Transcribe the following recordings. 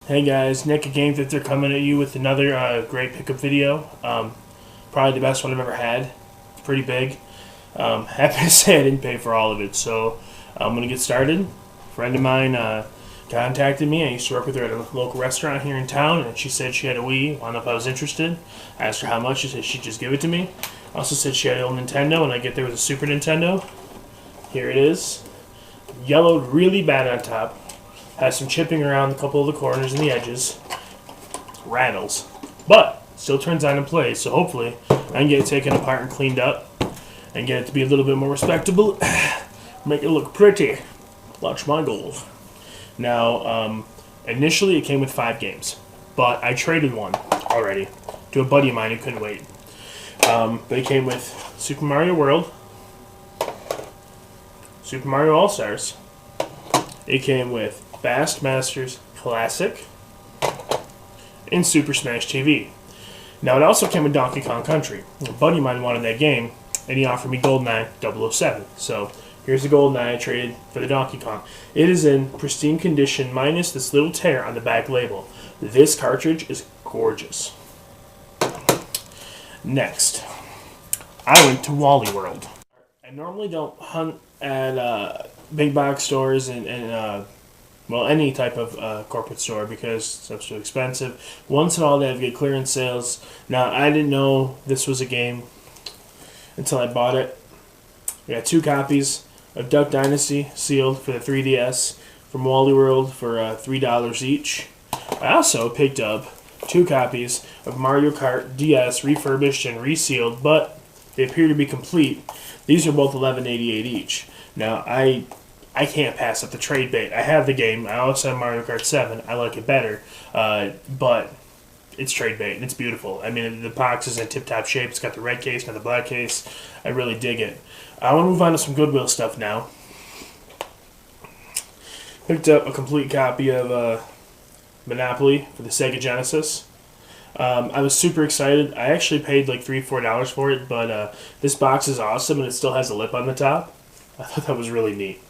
Hey guys, Nick at GameThrifter coming at you with another great pickup video. Probably the best one I've ever had. It's pretty big. Happy to say I didn't pay for all of it, so I'm going to get started. A friend of mine contacted me. I used to work with her at a local restaurant here in town, and she said she had a Wii. Wanted to know if I was interested. I asked her how much. She said she'd just give it to me. Also said she had an old Nintendo, and I get there with a Super Nintendo. Here it is. Yellowed really bad on top. Has some chipping around a couple of the corners and the edges. Rattles. But still turns on and plays, so hopefully I can get it taken apart and cleaned up and get it to be a little bit more respectable. Make it look pretty. Watch my goals. Now, initially it came with 5 games, but I traded one already to a buddy of mine who couldn't wait. But it came with Super Mario World, Super Mario All-Stars. It came with Bassmasters Classic and Super Smash TV. Now, it also came with Donkey Kong Country. A buddy of mine wanted that game, and he offered me GoldenEye 007. So, here's the GoldenEye I traded for the Donkey Kong. It is in pristine condition, minus this little tear on the back label. This cartridge is gorgeous. Next, I went to Wally World. I normally don't hunt at big box stores and well, any type of corporate store because stuff's too expensive. Once in a while they have good clearance sales. Now, I didn't know this was a game until I bought it. I got 2 copies of Duck Dynasty sealed for the 3DS from Wally World for $3 each. I also picked up 2 copies of Mario Kart DS refurbished and resealed, but they appear to be complete. These are both $11.88 each. Now, I can't pass up the trade bait. I have the game. I also have Mario Kart 7. I like it better. But it's trade bait, and it's beautiful. I mean, the box is in tip-top shape. It's got the red case, not the black case. I really dig it. I want to move on to some Goodwill stuff now. Picked up a complete copy of Monopoly for the Sega Genesis. I was super excited. I actually paid like $3-4 for it, but this box is awesome, and it still has a lip on the top. I thought that was really neat.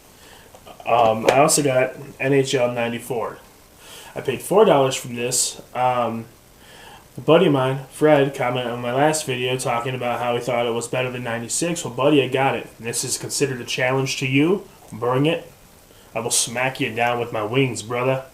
I also got NHL 94. I paid $4 from this. A buddy of mine, Fred, commented on my last video talking about how he thought it was better than 96. Well, buddy, I got it. And this is considered a challenge to you. Bring it. I will smack you down with my wings, brother.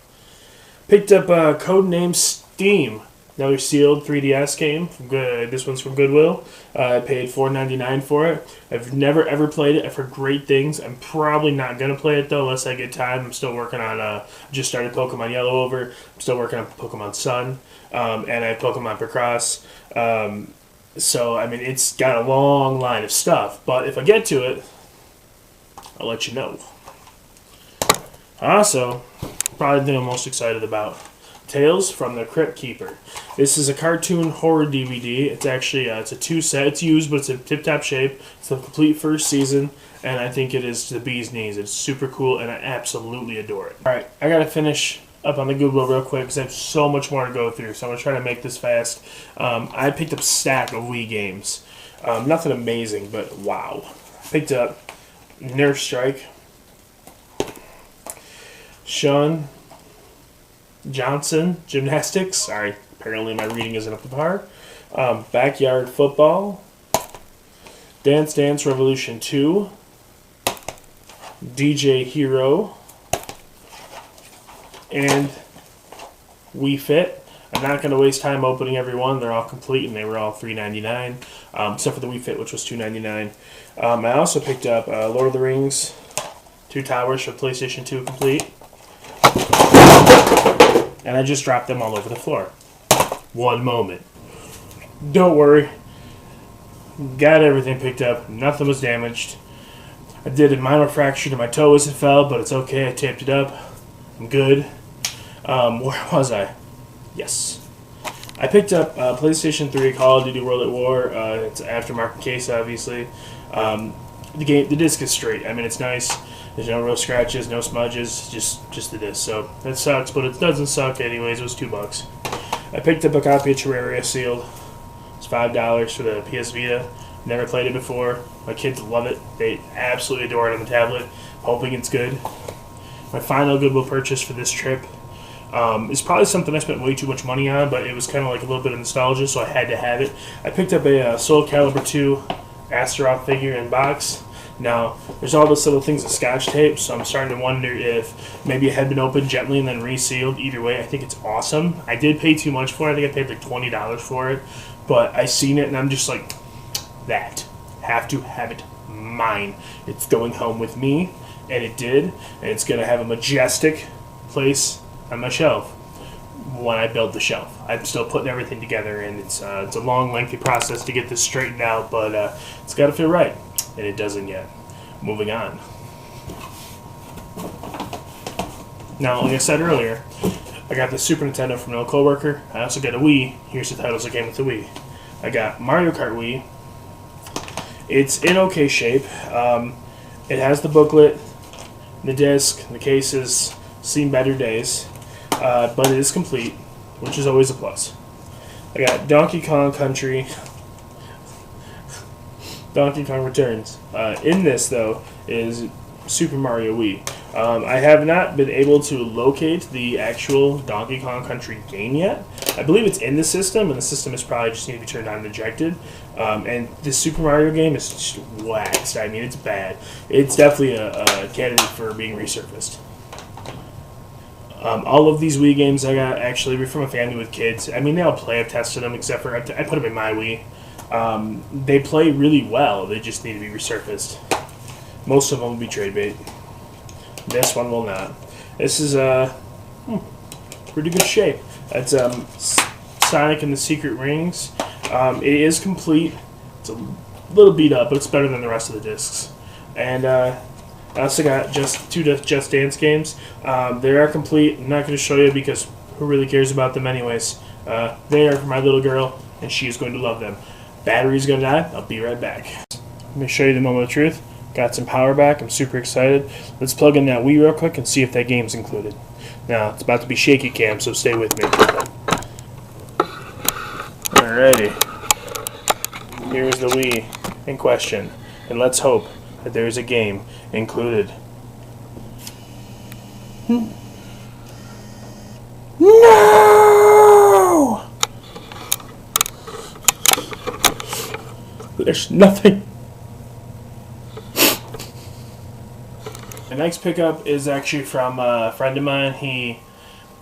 Picked up Codename Steam. Another sealed 3DS game. From this one's from Goodwill. I paid $4.99 for it. I've never ever played it. I've heard great things. I'm probably not going to play it though unless I get time. I'm still working on, just started Pokemon Yellow over. I'm still working on Pokemon Sun. And I have Pokemon Picross. So, I mean, it's got a long line of stuff. But if I get to it, I'll let you know. Also, probably the thing I'm most excited about. Tales from the Crypt Keeper. This is a cartoon horror DVD. It's actually it's a 2-set. It's used, but it's in tip-top shape. It's the complete first season, and I think it is the bee's knees. It's super cool, and I absolutely adore it. All right, I gotta finish up on the Goodwill real quick because I have so much more to go through. So I'm gonna try to make this fast. I picked up a stack of Wii games. Nothing amazing, but wow. Picked up Nerf Strike. Sean Johnson Gymnastics. Sorry, apparently my reading isn't up to par. Backyard Football. Dance Dance Revolution 2. DJ Hero. And Wii Fit. I'm not going to waste time opening every one. They're all complete and they were all $3.99. Except for the Wii Fit, which was $2.99. I also picked up Lord of the Rings 2 Towers for PlayStation 2 complete. And I just dropped them all over the floor. One moment. Don't worry. Got everything picked up. Nothing was damaged. I did a minor fracture to my toe as it fell, but it's okay. I taped it up. I'm good. Where was I? Yes. I picked up PlayStation 3 Call of Duty World at War. It's an aftermarket case, obviously. The disc is straight. I mean, it's nice. There's no real scratches, no smudges, just the disc. So that sucks, but it doesn't suck anyways. It was $2. I picked up a copy of Terraria sealed. It's $5 for the PS Vita. Never played it before. My kids love it. They absolutely adore it on the tablet. Hoping it's good. My final Goodwill purchase for this trip It's probably something I spent way too much money on, but it was kind of like a little bit of nostalgia, so I had to have it. I picked up a Soul Calibur 2 Astaroth figure in box. Now, there's all those little things of scotch tape, so I'm starting to wonder if maybe it had been opened gently and then resealed. Either way, I think it's awesome. I did pay too much for it. I think I paid like $20 for it, but I seen it and I'm just like, that. Have to have it mine. It's going home with me, and it did, and it's going to have a majestic place on my shelf when I build the shelf. I'm still putting everything together, and it's a long, lengthy process to get this straightened out, but it's got to feel right, and it doesn't yet. Moving on. Now, like I said earlier, I got the Super Nintendo from an old coworker. I also got a Wii. Here's the titles that came with the Wii. I got Mario Kart Wii. It's in okay shape. It has the booklet, the disc, the cases. Seen better days, but it is complete, which is always a plus. I got Donkey Kong Country, Donkey Kong Returns. In this, though, is Super Mario Wii. I have not been able to locate the actual Donkey Kong Country game yet. I believe it's in the system, and the system is probably just need to be turned on and ejected. And this Super Mario game is just waxed. I mean, it's bad. It's definitely a candidate for being resurfaced. All of these Wii games I got actually were from a family with kids. I mean, they all play. I've tested them, except for I put them in my Wii. They play really well. They just need to be resurfaced. Most of them will be trade bait. This one will not. This is pretty good shape. That's Sonic and the Secret Rings. It is complete. It's a little beat up, but it's better than the rest of the discs. And I also got two Just Dance games. They are complete. I'm not going to show you because who really cares about them anyways. They are for my little girl, and she is going to love them. Battery's going to die. I'll be right back. Let me show you the moment of truth. Got some power back. I'm super excited. Let's plug in that Wii real quick and see if that game's included. Now, it's about to be shaky cam, so stay with me. Alrighty. Here's the Wii in question. And let's hope that there's a game included. No! There's nothing. The next pickup is actually from a friend of mine. He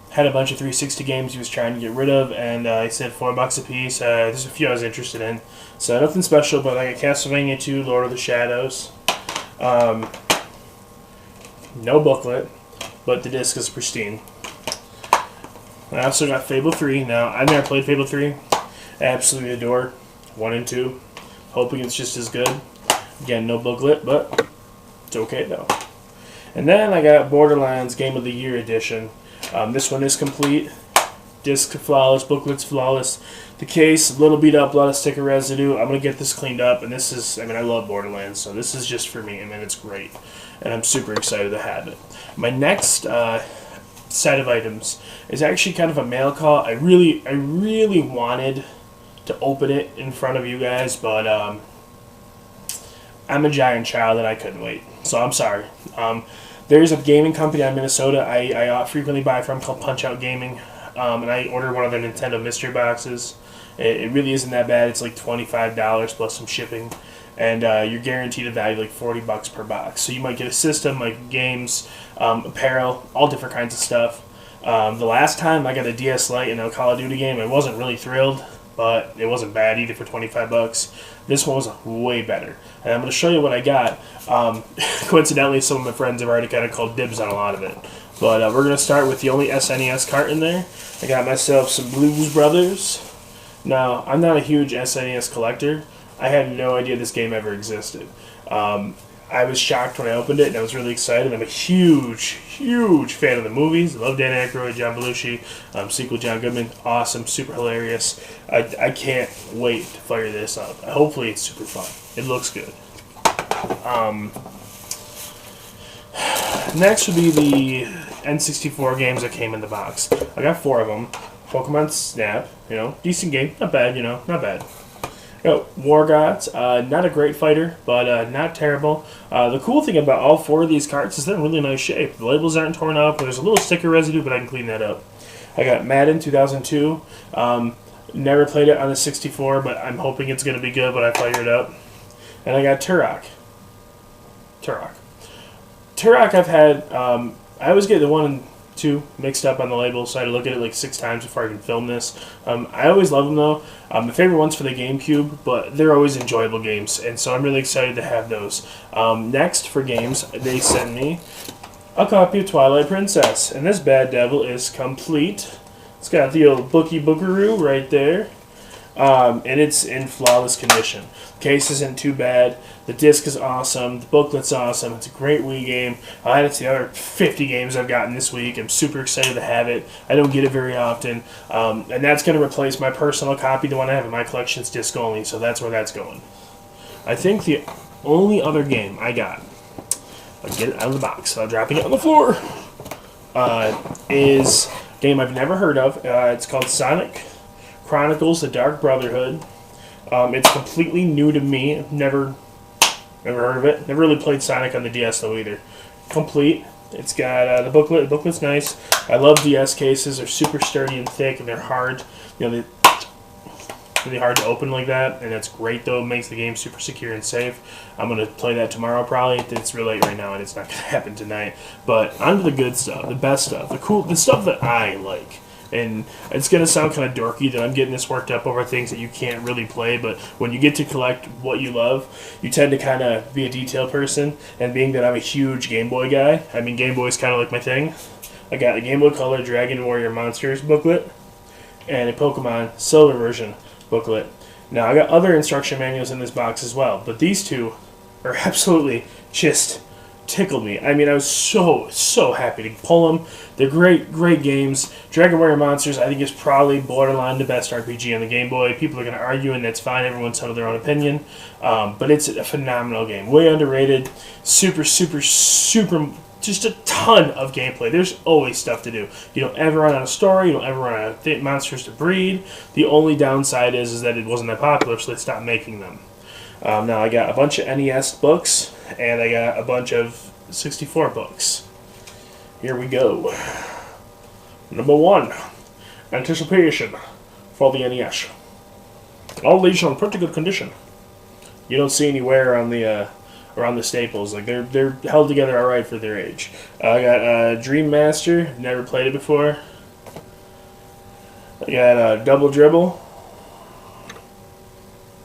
had a bunch of 360 games he was trying to get rid of, and he said $4 a piece. There's a few I was interested in. So nothing special, but like a Castlevania 2, Lord of the Shadows. No booklet, but the disc is pristine. I also got Fable 3. Now, I've never played Fable 3. I absolutely adore 1 and 2. Hoping it's just as good. Again, no booklet, but it's okay though. And then I got Borderlands Game of the Year edition. This one is complete. Disc flawless, booklet's flawless. The case, a little beat up, a lot of sticker residue. I'm going to get this cleaned up, and this is, I mean, I love Borderlands, so this is just for me, and it's great. And I'm super excited to have it. My next set of items is actually kind of a mail call. I really wanted to open it in front of you guys, but I'm a giant child and I couldn't wait. So I'm sorry. There's a gaming company in Minnesota I frequently buy from called Punch-Out Gaming, and I ordered one of their Nintendo mystery boxes. It really isn't that bad. It's like $25 plus some shipping, and you're guaranteed a value like $40 per box. So you might get a system, like games, apparel, all different kinds of stuff. The last time I got a DS Lite in a Call of Duty game, I wasn't really thrilled, but it wasn't bad either for $25. This one was way better, and I'm going to show you what I got. Coincidentally, some of my friends have already kind of called dibs on a lot of it. But we're going to start with the only SNES cart in there. I got myself some Blues Brothers. Now, I'm not a huge SNES collector. I had no idea this game ever existed. I was shocked when I opened it, and I was really excited. I'm a huge fan of the movies. I love Dan Aykroyd, John Belushi, sequel John Goodman. Awesome, super hilarious. I can't wait to fire this up. Hopefully it's super fun. It looks good. Next would be the N64 games that came in the box. I got 4 of them. Pokemon Snap, decent game. Not bad, not bad. War Gods, not a great fighter, but not terrible. The cool thing about all 4 of these carts is they're in really nice shape. The labels aren't torn up. There's a little sticker residue, but I can clean that up. I got Madden 2002. Never played it on the 64, but I'm hoping it's going to be good when I fire it up. And I got Turok. Turok I've had, I always get the 1 and 2 mixed up on the label, so I had to look at it like 6 times before I can film this. I always love them though. My favorite one's for the GameCube, but they're always enjoyable games, and so I'm really excited to have those. Next, for games, they sent me a copy of Twilight Princess, and this bad devil is complete. It's got the old bookaroo right there, and it's in flawless condition. The case isn't too bad. The disc is awesome. The booklet's awesome. It's a great Wii game. I had it to the other 50 games I've gotten this week. I'm super excited to have it. I don't get it very often, and that's going to replace my personal copy. The one I have in my collection is disc only, so that's where that's going. I think the only other game I got, I'll get it out of the box without dropping it on the floor, is a game I've never heard of. It's called Sonic Chronicles: The Dark Brotherhood. It's completely new to me. Never heard of it. Never really played Sonic on the DS though either. Complete. It's got the booklet. The booklet's nice. I love DS cases. They're super sturdy and thick, and they're hard. You know, they're really hard to open like that, and that's great though. It makes the game super secure and safe. I'm gonna play that tomorrow probably. It's real late right now, and it's not gonna happen tonight. But on to the good stuff, the best stuff, the stuff that I like. And it's going to sound kind of dorky that I'm getting this worked up over things that you can't really play, but when you get to collect what you love, you tend to kind of be a detail person, and being that I'm a huge Game Boy guy, I mean, Game Boy's kind of like my thing. I got a Game Boy Color Dragon Warrior Monsters booklet and a Pokemon Silver version booklet. Now, I got other instruction manuals in this box as well, but these two are absolutely just tickled me. I mean, I was so happy to pull them. They're great games. Dragon Warrior Monsters, I think, is probably borderline the best RPG on the Game Boy. People are going to argue, and that's fine. Everyone's held their own opinion. But it's a phenomenal game. Way underrated. Super, just a ton of gameplay. There's always stuff to do. You don't ever run out of story. You don't ever run out of monsters to breed. The only downside is that it wasn't that popular, so they stopped making them. Now, I got a bunch of NES books, and I got a bunch of 64 books. Here we go. Number 1, Anticipation for the NES. All these are in pretty good condition. You don't see any wear on the around the staples. Like they're held together all right for their age. I got Dream Master. Never played it before. I got Double Dribble.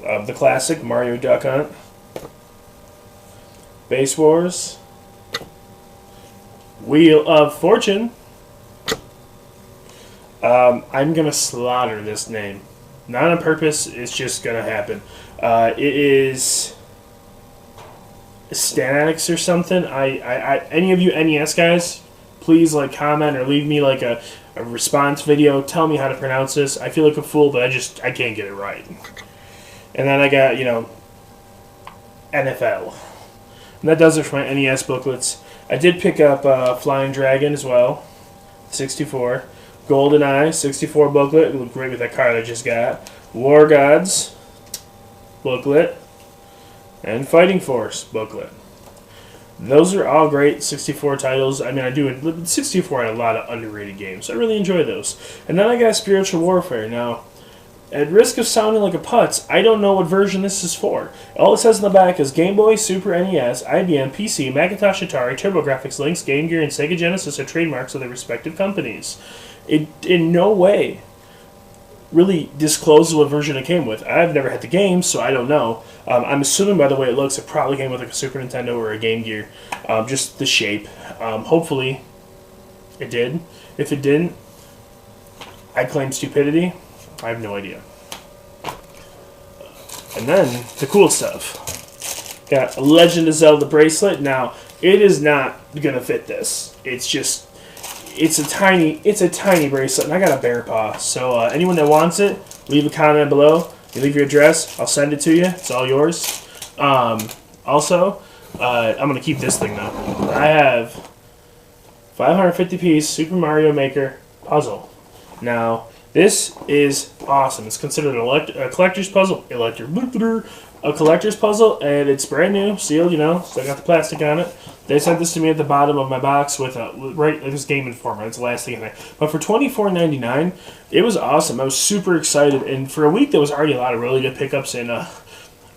The classic Mario Duck Hunt. Base Wars. Wheel of Fortune. I'm going to slaughter this name. Not on purpose, it's just going to happen. It is Stanix or something. Any of you NES guys, please comment or leave me a response video. Tell me how to pronounce this. I feel like a fool, but I can't get it right. And then I got, NFL. And that does it for my NES booklets. I did pick up Flying Dragon as well, 64. GoldenEye, 64 booklet. It looked great with that card I just got. War Gods booklet. And Fighting Force booklet. Those are all great 64 titles. I mean, 64 had a lot of underrated games. I really enjoy those. And then I got Spiritual Warfare. Now, at risk of sounding like a putz, I don't know what version this is for. All it says in the back is Game Boy, Super NES, IBM, PC, Macintosh, Atari, TurboGrafx, Lynx, Game Gear, and Sega Genesis are trademarks of their respective companies. It in no way really discloses what version it came with. I've never had the game, so I don't know. I'm assuming by the way it looks, it probably came with a Super Nintendo or a Game Gear. Just the shape. Hopefully it did. If it didn't, I claim stupidity. I have no idea. And then, the cool stuff. Got a Legend of Zelda bracelet. Now, it is not going to fit this. It's a tiny bracelet, and I got a bear paw. So, anyone that wants it, leave a comment below. You leave your address, I'll send it to you. It's all yours. Also, I'm going to keep this thing, though. I have 550-piece Super Mario Maker puzzle. Now, this is awesome. It's considered a collector's puzzle. a collector's puzzle, and it's brand new, sealed, you know, so I got the plastic on it. They sent this to me at the bottom of my box with this Game Informer. It's the last thing in there. But for $24.99, it was awesome. I was super excited, and for a week there was already a lot of really good pickups, and I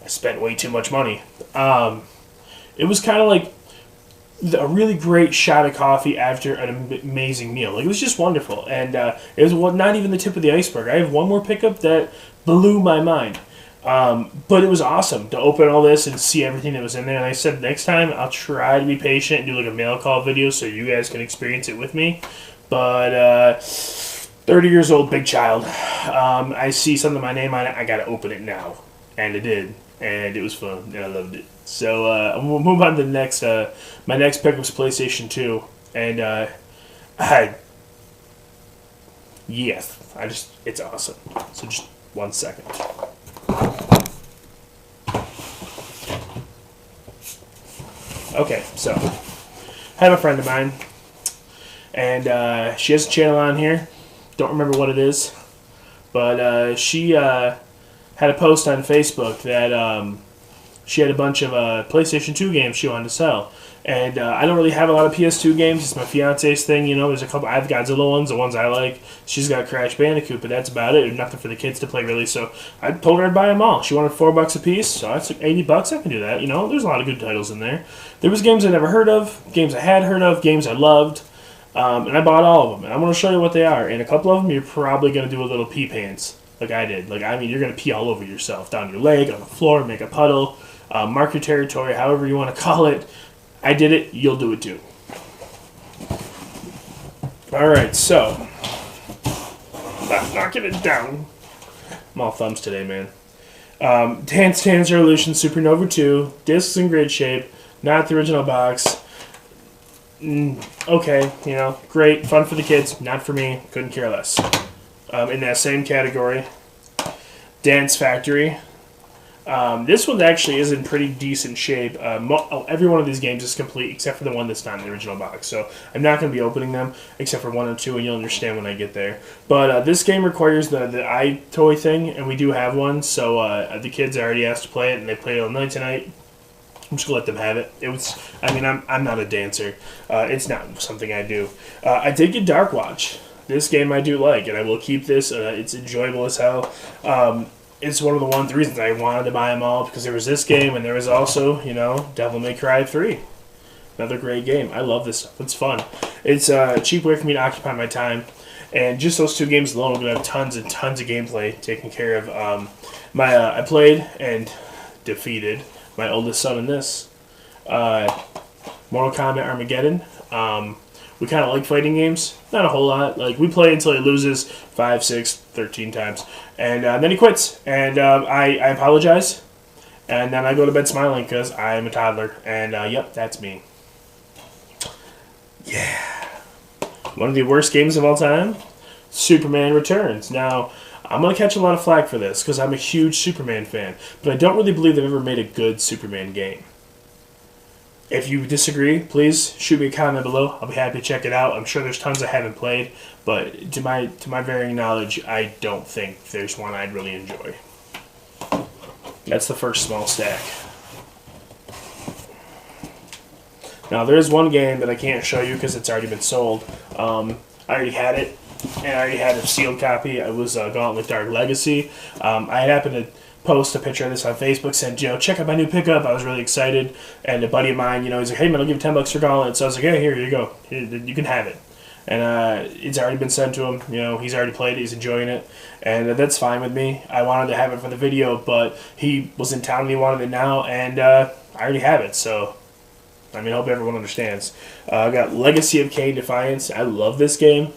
spent way too much money. It was kind of like a really great shot of coffee after an amazing meal. Like, it was just wonderful, and it was not even the tip of the iceberg. I have one more pickup that blew my mind. But it was awesome to open all this and see everything that was in there. And I said, next time I'll try to be patient and do like a mail call video so you guys can experience it with me. But 30 years old, big child. I see something with my name on it. I gotta open it now, and I did, and it was fun, and I loved it. So we'll move on to the next. My next pick was PlayStation 2, and it's awesome. So just 1 second. Okay, so I have a friend of mine, and she has a channel on here. Don't remember what it is, but she had a post on Facebook that she had a bunch of PlayStation 2 games she wanted to sell. And I don't really have a lot of PS2 games. It's my fiance's thing, you know. There's a couple. I've Godzilla ones, the ones I like. She's got Crash Bandicoot, but that's about it. There's nothing for the kids to play, really. So I told her I'd buy them all. She wanted $4 a piece, so that's like $80. I can do that, you know. There's a lot of good titles in there. There was games I never heard of, games I had heard of, games I loved, and I bought all of them. And I'm going to show you what they are. And a couple of them, you're probably going to do a little pee pants, like I did. Like, I mean, you're going to pee all over yourself, down your leg, on the floor, make a puddle, mark your territory, however you want to call it. I did it, you'll do it too. Alright, so. Stop knocking it down. I'm all thumbs today, man. Dance Dance Revolution Supernova 2. Discs in great shape. Not the original box. Okay, you know, great. Fun for the kids. Not for me. Couldn't care less. In that same category, Dance Factory. This one actually is in pretty decent shape. Every one of these games is complete except for the one that's not in the original box. So I'm not going to be opening them except for 1 and 2, and you'll understand when I get there. But this game requires the iToy thing, and we do have one. So the kids are already asked to play it, and they played it all night tonight. I'm just going to let them have it. I'm not a dancer. It's not something I do. I did get Dark Watch. This game I do like, and I will keep this. It's enjoyable as hell. It's one of the reasons I wanted to buy them all, because there was this game, and there was also, you know, Devil May Cry 3. Another great game. I love this stuff. It's fun. It's a cheap way for me to occupy my time, and just those 2 games alone, I'm going to have tons and tons of gameplay taken care of. I played and defeated my oldest son in this. Mortal Kombat Armageddon. We kind of like fighting games. Not a whole lot. Like, we play until he loses 5, 6, 13 times. And then he quits. And I apologize. And then I go to bed smiling because I am a toddler. And, yep, that's me. Yeah. One of the worst games of all time, Superman Returns. Now, I'm going to catch a lot of flack for this because I'm a huge Superman fan. But I don't really believe they've ever made a good Superman game. If you disagree, please shoot me a comment below. I'll be happy to check it out. I'm sure there's tons I haven't played, but to my varying knowledge, I don't think there's one I'd really enjoy. That's the first small stack. Now, there is one game that I can't show you because it's already been sold. I already had it, and I already had a sealed copy. It was Gauntlet Dark Legacy. I happened to post a picture of this on Facebook, said, check out my new pickup. I was really excited, and a buddy of mine, he's like, hey man, I'll give you $10 for Gauntlet. So I was like, hey, here you go, you can have it. And it's already been sent to him. He's already played it, he's enjoying it, and that's fine with me. I wanted to have it for the video, but he was in town and he wanted it now, and I already have it. So I hope everyone understands. I got Legacy of Kain Defiance. I love this game.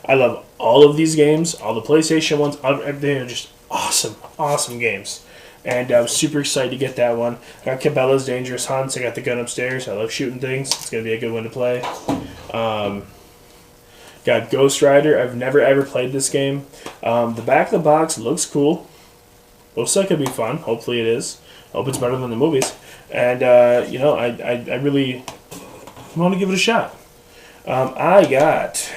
I love all of these games, all the PlayStation ones. They're just awesome games, and I was super excited to get that one. I got Cabela's Dangerous Hunts. I got the gun upstairs. I love shooting things. It's gonna be a good one to play. Got Ghost Rider. I've never ever played this game. The back of the box looks cool. Looks like it'd be fun. Hopefully it is. Hope it's better than the movies. And I really want to give it a shot. I got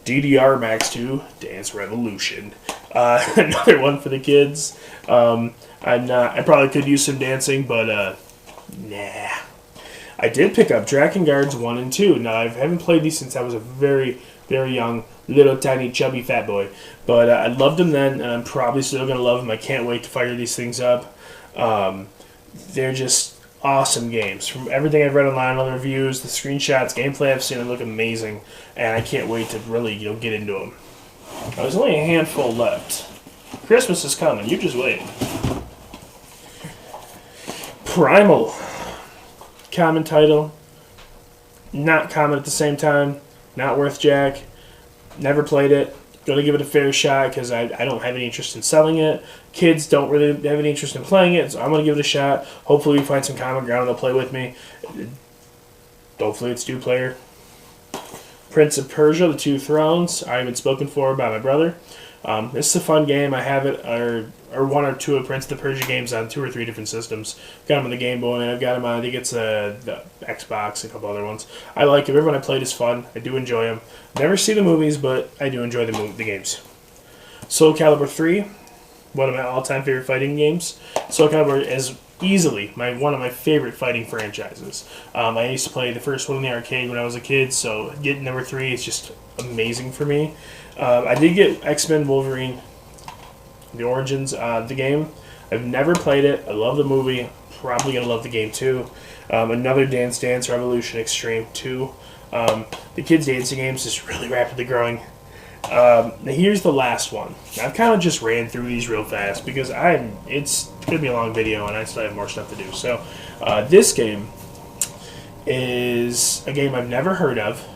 DDR Max 2 Dance Revolution. Another one for the kids. I'm not. I probably could use some dancing, but nah. I did pick up Drakengard's 1 and 2. Now, I haven't played these since I was a very, very young, little, tiny, chubby fat boy. But I loved them then, and I'm probably still going to love them. I can't wait to fire these things up. They're just awesome games. From everything I've read online, all the reviews, the screenshots, gameplay I've seen, they look amazing. And I can't wait to really, get into them. There's only a handful left. Christmas is coming. You just wait. Primal. Common title. Not common at the same time. Not worth jack. Never played it. Gonna give it a fair shot because I don't have any interest in selling it. Kids don't really have any interest in playing it, so I'm gonna give it a shot. Hopefully we find some common ground and they'll play with me. Hopefully it's 2-player. Prince of Persia, The Two Thrones. I've been spoken for by my brother. This is a fun game. I have it, or 1 or 2 of Prince of Persia games on 2 or 3 different systems. Got them on the Game Boy, and I've got them on, I think it's the Xbox, a couple other ones. I like it. Everyone I played is fun. I do enjoy them. Never see the movies, but I do enjoy the games. Soul Calibur 3, one of my all-time favorite fighting games. Soul Calibur is easily one of my favorite fighting franchises. I used to play the first one in the arcade when I was a kid, so getting number 3 is just amazing for me. I did get X-Men Wolverine, the Origins, the game. I've never played it. I love the movie. Probably going to love the game too. Another Dance Dance Revolution Extreme 2. The kids' dancing games is really rapidly growing. Now here's the last one. I've kind of just ran through these real fast because it's going to be a long video and I still have more stuff to do. So this game is a game I've never heard of.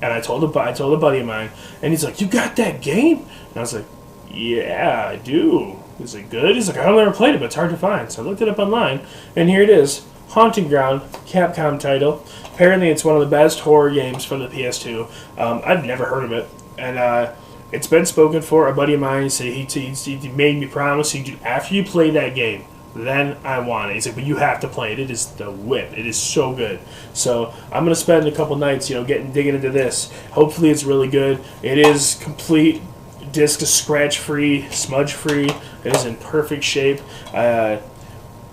And I told a buddy of mine, and he's like, "You got that game?" And I was like, "Yeah, I do." Is it good? He's like, "I've never played it, but it's hard to find." So I looked it up online, and here it is. Haunting Ground, Capcom title. Apparently it's one of the best horror games from the PS2. I've never heard of it. And it's been spoken for. A buddy of mine, he said he made me promise, after you play that game, then I want it. He's like, but you have to play it. It is the whip. It is so good. So I'm going to spend a couple nights, digging into this. Hopefully it's really good. It is complete disc scratch-free, smudge-free. It is in perfect shape.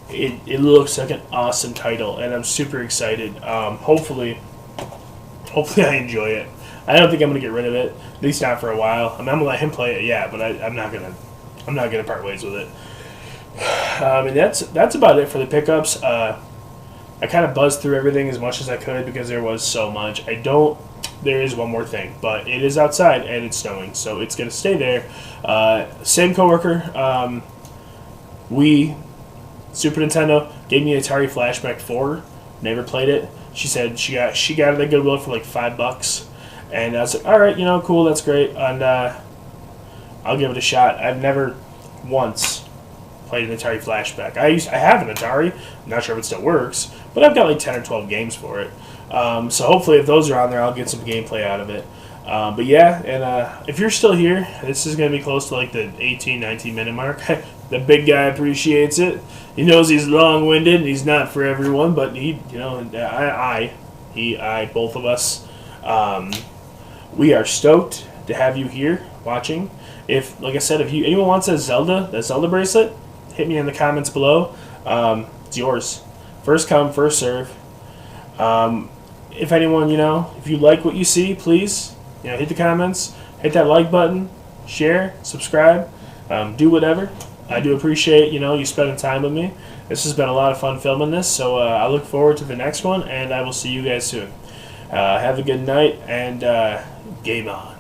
It looks like an awesome title, and I'm super excited. Hopefully I enjoy it. I don't think I'm going to get rid of it, at least not for a while. I'm going to let him play it, yeah, but I'm not going to part ways with it. And that's about it for the pickups. I kind of buzzed through everything as much as I could because there was so much. There is one more thing, but it is outside and it's snowing, so it's going to stay there. Same coworker, Super Nintendo, gave me Atari Flashback 4. Never played it. She said she got it at Goodwill for like $5. And I was like, all right, cool, that's great. And I'll give it a shot. I've never once played an Atari Flashback. I have an Atari. I'm not sure if it still works, but I've got like 10 or 12 games for it. So hopefully if those are on there, I'll get some gameplay out of it. But yeah, and if you're still here, this is going to be close to like the 18, 19 minute mark. The big guy appreciates it. He knows he's long-winded and he's not for everyone, but both of us, we are stoked to have you here watching. If, like I said, if anyone wants that Zelda bracelet, hit me in the comments below. It's yours. First come, first serve. If anyone, if you like what you see, please, hit the comments, hit that like button, share, subscribe, do whatever. I do appreciate, you spending time with me. This has been a lot of fun filming this, so I look forward to the next one, and I will see you guys soon. Have a good night, and game on.